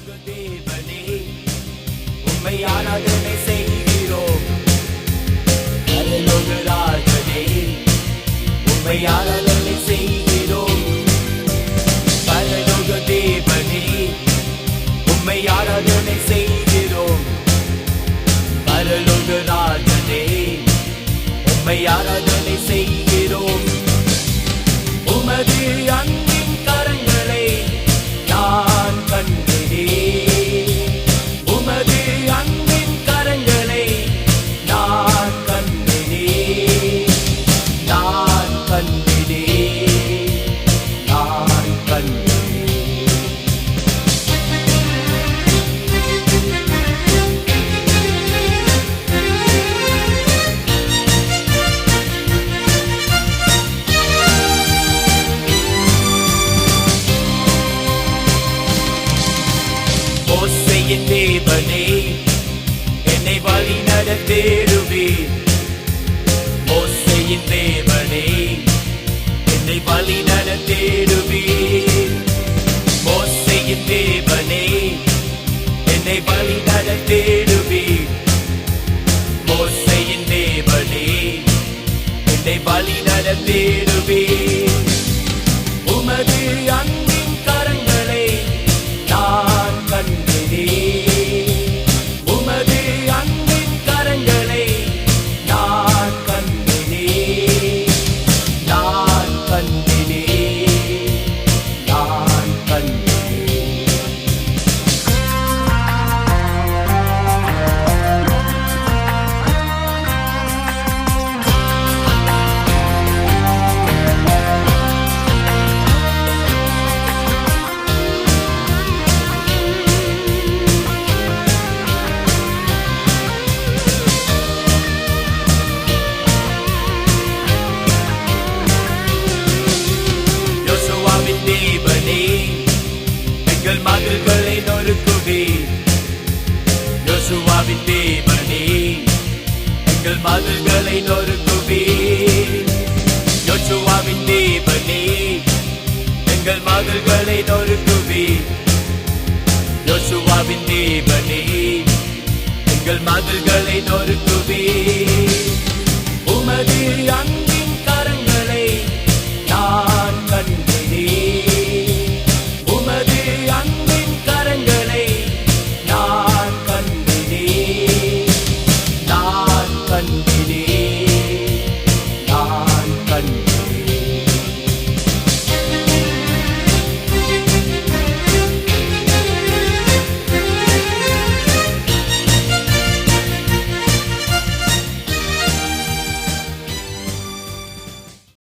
பரலோக தேவனே உம்மை ஆராதனை செய்கிறோம். பரலோக ராஜனே உம்மை ஆராதனை செய்கிறோம். பரலோக தேவனே உம்மை ஆராதனை செய்கிறோம். பரலோக ராஜனே உம்மை ஆராதனை செய்கிறோம். உமது அன்பின் கரங்களை நான் கண்டேன். உமது அன்பின் கரங்களை நான் கண்டேன். நான் கண்டேன். நான் கண்டேன். மோசேயின் தேவனே என்னை வழி நடத்திடுவீர். மோசேயின் தேவனே என்னை வழி நடத்திடுவீர். மோசேயின் தேவனே என்னை வழி நடத்திடுவீர். மோசேயின் தேவனே என்னை வழி நடத்திடுவீர். உமது அன்பின் கரங்களை நான் கண்டேன். உமது அன்பின் கரங்களை நான் கண்டேன். நான் கண்டேன். நான் கண்டேன். யோசுவாவின் தேவனே எங்கள் மகள்களை நொறுக்குவீர். யோசுவாவின் தேவனே எங்கள் மகள்களை நொறுக்குவீர். யோசுவாவின் தேவனே எங்கள் மகள்களை நொறுக்குவீர். யோசுவாவின் தேவனே எங்கள் மகள்களை நொறுக்குவீர்.